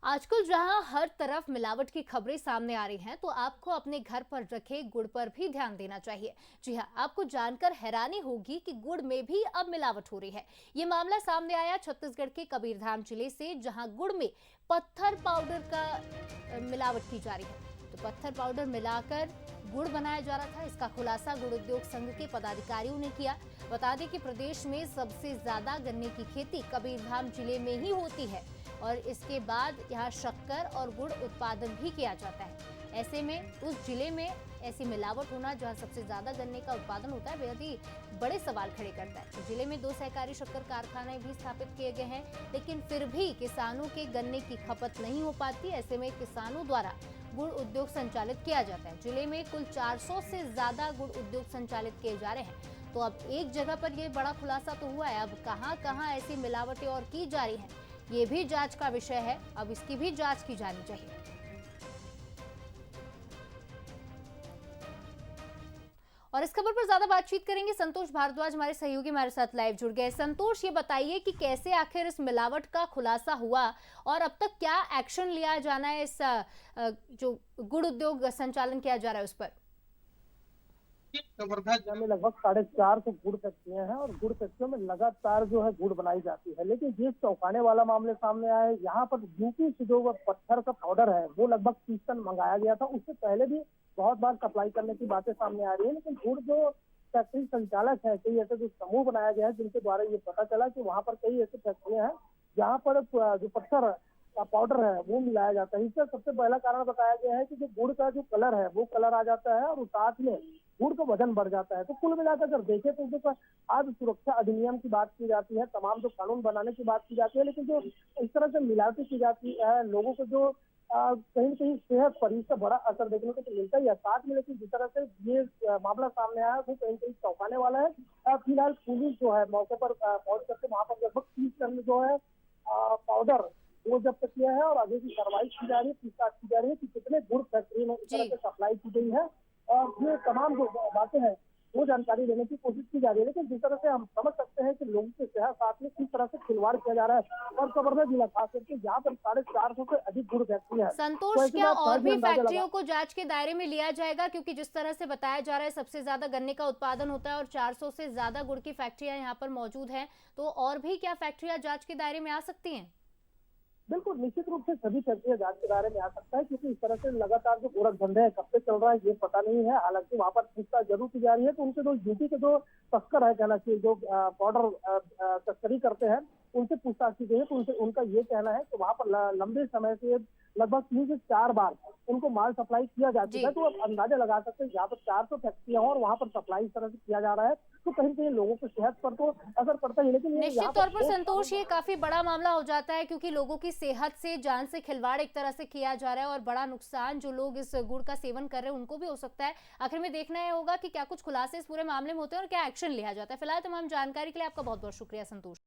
आजकल जहां हर तरफ मिलावट की खबरें सामने आ रही हैं, तो आपको अपने घर पर रखे गुड़ पर भी ध्यान देना चाहिए। जी हां, आपको जानकर हैरानी होगी कि गुड़ में भी अब मिलावट हो रही है। ये मामला सामने आया छत्तीसगढ़ के कबीरधाम जिले से, जहां गुड़ में पत्थर पाउडर का मिलावट की जा रही है। तो पत्थर पाउडर मिलाकर गुड़ बनाया जा रहा था। इसका खुलासा गुड़ उद्योग संघ के पदाधिकारियों ने किया। बता दें कि प्रदेश में सबसे ज्यादा गन्ने की खेती कबीरधाम जिले में ही होती है और इसके बाद यहाँ शक्कर और गुड़ उत्पादन भी किया जाता है। ऐसे में उस जिले में ऐसी मिलावट होना, जहाँ सबसे ज्यादा गन्ने का उत्पादन होता है, बेहद ही बड़े सवाल खड़े करता है। तो जिले में 2 सहकारी शक्कर कारखाने भी स्थापित किए गए हैं, लेकिन फिर भी किसानों के गन्ने की खपत नहीं हो पाती। ऐसे में किसानों द्वारा गुड़ उद्योग संचालित किया जाता है। जिले में कुल 400 से ज्यादा गुड़ उद्योग संचालित किए जा रहे हैं। तो अब एक जगह पर यह बड़ा खुलासा तो हुआ है, अब कहां-कहां ऐसी मिलावटें और की जा रही हैं, ये भी जांच का विषय है। अब इसकी भी जांच की जानी चाहिए। और इस खबर पर ज्यादा बातचीत करेंगे संतोष भारद्वाज, हमारे सहयोगी हमारे साथ लाइव जुड़ गए। संतोष, ये बताइए कि कैसे आखिर इस मिलावट का खुलासा हुआ और अब तक क्या एक्शन लिया जाना है इस जो गुड़ उद्योग संचालन किया जा रहा है उस पर? वर्धा जिला में लगभग 450 गुड़ फैक्ट्रियां हैं और गुड़ फैक्ट्रियों में लगातार जो है गुड़ बनाई जाती है। लेकिन जिस चौंकाने वाला मामले सामने आया है, यहाँ पर यूपी से जो पत्थर का पाउडर है वो लगभग 30 टन मंगाया गया था। उससे पहले भी बहुत बार सप्लाई करने की बातें सामने आ रही है, लेकिन गुड़ जो फैक्ट्री संचालक है, कई ऐसे जो समूह बनाया गया है जिनके द्वारा ये पता चला कि वहाँ पर कई ऐसी फैक्ट्रियां हैं जहाँ पर जो पत्थर का पाउडर है वो मिलाया जाता है। इसका सबसे पहला कारण बताया गया है कि जो गुड़ का जो कलर है वो कलर आ जाता है और साथ में गुड़ का वजन बढ़ जाता है। तो कुल मिलाकर अगर देखें तो जो खाद्य सुरक्षा अधिनियम की बात की जाती है, तमाम जो कानून बनाने की बात की जाती है, लेकिन जो इस तरह से मिलावटी की जाती है, लोगों को जो कहीं न कहीं सेहत पर इसका बड़ा असर देखने को तो मिलता ही है। साथ में लेकिन जिस तरह से ये मामला सामने आया वो कहीं न कहीं चौंकाने वाला है। फिलहाल पुलिस जो है मौके पर पहुंच करके वहां पर लगभग 30 टन जो है पाउडर वो जब्त किया है और आगे की कार्रवाई की जा रही है, पूछताछ की जा रही है कि कितने गुड़ फैक्ट्री में इस तरह से सप्लाई की गई है और ये तमाम जो बातें हैं वो जानकारी लेने की कोशिश की जा रही है। लेकिन जिस तरह से हम समझ सकते हैं कि लोगों के सेहत साथ में किस तरह से खिलवाड़ किया जा रहा है और कवर्धा जिला खास करके यहाँ पर 450 से अधिक गुड़ फैक्ट्री है। तो संतोष, ऐसी क्या बात और शायद ही भी अंदाजा लगा। फैक्ट्रियों को जांच के दायरे में लिया जाएगा? क्योंकि जिस तरह से बताया जा रहा है सबसे ज्यादा गन्ने का उत्पादन होता है और 400 से ज्यादा गुड़ की फैक्ट्रियां यहाँ पर मौजूद हैं, तो और भी क्या फैक्ट्रियां जांच के दायरे में आ सकती हैं? बिल्कुल, निश्चित रूप से सभी फैक्ट्रियां जांच के दायरे में आ सकता है, क्योंकि इस तरह से लगातार जो गोरख धंधे है कब से चल रहा है ये पता नहीं है। हालांकि वहां पर पूछताछ जरूर की जा रही है। तो उनसे जो यूपी के जो तस्कर है, कहना चाहिए, जो पाउडर तस्करी करते हैं, उनसे पूछताछ की गई है। तो उनसे उनका ये कहना है कि वहां पर लंबे समय से लगभग 3 से 4 बार उनको माल सप्लाई किया जा चुका है। तो आप अंदाजा लगा सकते हैं, यहाँ पर 400 फैक्ट्रियां और वहां पर सप्लाई इस तरह से किया जा रहा है, तो कहीं कहीं लोगों की सेहत पर तो असर पड़ता है। लेकिन ये निश्चित यहाँ तौर पर पर संतोष, ये काफी बड़ा मामला हो जाता है, क्योंकि लोगों की सेहत से, जान से खिलवाड़ एक तरह से किया जा रहा है और बड़ा नुकसान जो लोग इस गुड़ का सेवन कर रहे हैं उनको भी हो सकता है। आखिर में देखना यह होगा कि क्या कुछ खुलासे इस पूरे मामले में होते हैं और क्या एक्शन लिया जाता है। फिलहाल तमाम जानकारी के लिए आपका बहुत बहुत शुक्रिया संतोष।